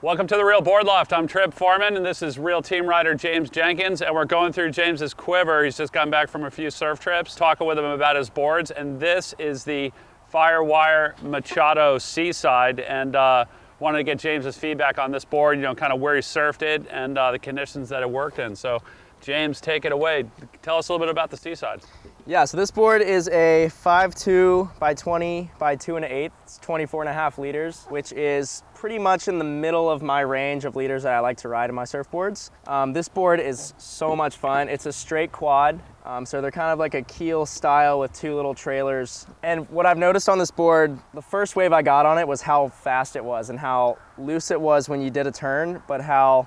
Welcome to the Real Board Loft. I'm Trip Forman, and this is Real Team Rider James Jenkins, and we're going through James's quiver. He's just gotten back from a few surf trips, talking with him about his boards, and this is the Firewire Machado Seaside, and wanted to get James's feedback on this board, kind of where he surfed it and the conditions that it worked in. So, James, take it away. Tell us a little bit about the Seaside. Yeah, so this board is a 5'2" by 20 by 2 1/8. It's 24.5 liters, which is pretty much in the middle of my range of liters that I like to ride in my surfboards. This board is so much fun. It's a straight quad, so they're kind of like a keel style with two little trailers. And what I've noticed on this board, the first wave I got on it was how fast it was and how loose it was when you did a turn, but how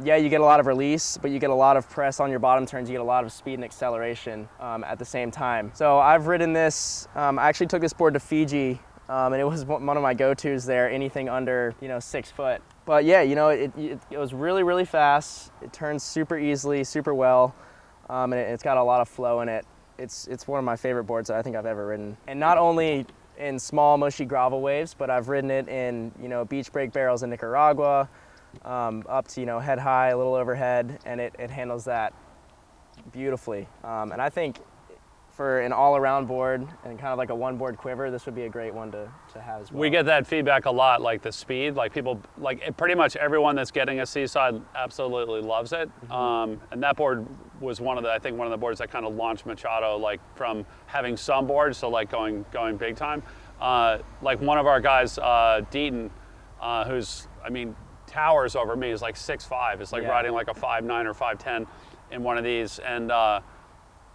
yeah, you get a lot of release, but you get a lot of press on your bottom turns. You get a lot of speed and acceleration at the same time. So I've ridden this, I actually took this board to Fiji, and it was one of my go-tos there, anything under 6 foot. But yeah, it was really, really fast. It turns super easily, super well, and it's got a lot of flow in it. It's one of my favorite boards that I think I've ever ridden. And not only in small, mushy gravel waves, but I've ridden it in beach break barrels in Nicaragua, up to head high, a little overhead, and it handles that beautifully. And I think for an all-around board and kind of like a one-board quiver, this would be a great one to have as well. We get that feedback a lot, like the speed. Like people, pretty much everyone that's getting a Seaside absolutely loves it. And that board was one of the boards that kind of launched Machado, like from having some boards, so like going big time. Like one of our guys, Deaton, who's towers over me, is like 6'5". It's like riding like a 5'9" or 5'10" in one of these. And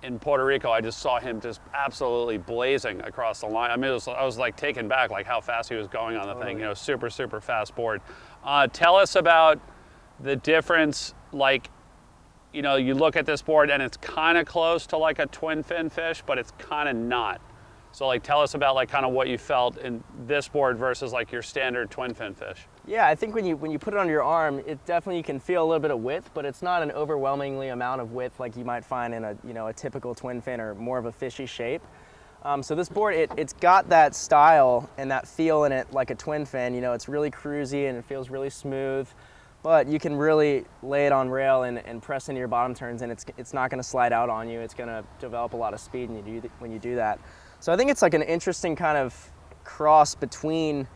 in Puerto Rico, I just saw him just absolutely blazing across the line. I was like taken back, like how fast he was going on the thing. Super, super fast board. Tell us about the difference. Like, you look at this board and it's kind of close to like a twin fin fish, but it's kind of not. So like, tell us about like kind of what you felt in this board versus like your standard twin fin fish. Yeah, I think when you put it on your arm, it definitely, you can feel a little bit of width, but it's not an overwhelmingly amount of width like you might find in a typical twin fin or more of a fishy shape. So this board, it's got that style and that feel in it like a twin fin. It's really cruisy and it feels really smooth, but you can really lay it on rail and press into your bottom turns, and it's not going to slide out on you. It's going to develop a lot of speed when you do that. So I think it's like an interesting kind of cross between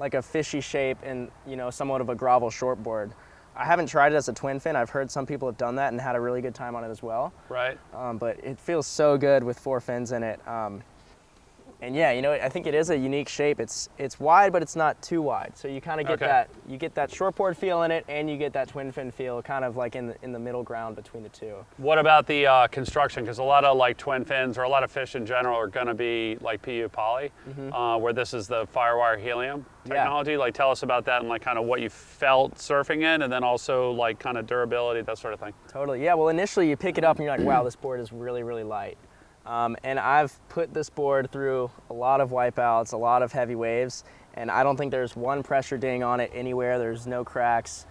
like a fishy shape and somewhat of a gravel shortboard. I haven't tried it as a twin fin. I've heard some people have done that and had a really good time on it as well. Right. But it feels so good with 4 fins in it. And yeah, I think it is a unique shape. It's wide, but it's not too wide. So you kind of get that shortboard feel in it, and you get that twin fin feel, kind of like in the middle ground between the two. What about the construction? Because a lot of like twin fins or a lot of fish in general are going to be like PU poly, where this is the Firewire helium technology. Yeah. Like, tell us about that and like kind of what you felt surfing in, and then also like kind of durability, that sort of thing. Totally. Yeah. Well, initially you pick it up and you're like, wow, this board is really, really light. And I've put this board through a lot of wipeouts, a lot of heavy waves, and I don't think there's one pressure ding on it anywhere. There's no cracks.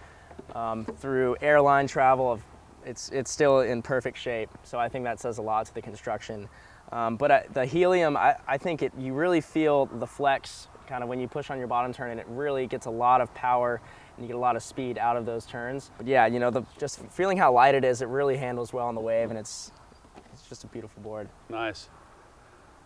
Through airline travel, it's still in perfect shape. So I think that says a lot to the construction. But the helium, I think you really feel the flex kind of when you push on your bottom turn, and it really gets a lot of power and you get a lot of speed out of those turns. But yeah, just feeling how light it is, it really handles well on the wave, and it's just a beautiful board. Nice.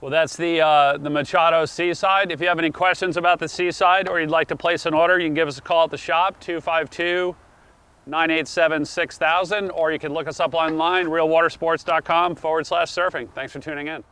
Well, that's the Machado Seaside. If you have any questions about the Seaside or you'd like to place an order, you can give us a call at the shop, 252-987-6000, or you can look us up online, realwatersports.com/surfing. Thanks for tuning in.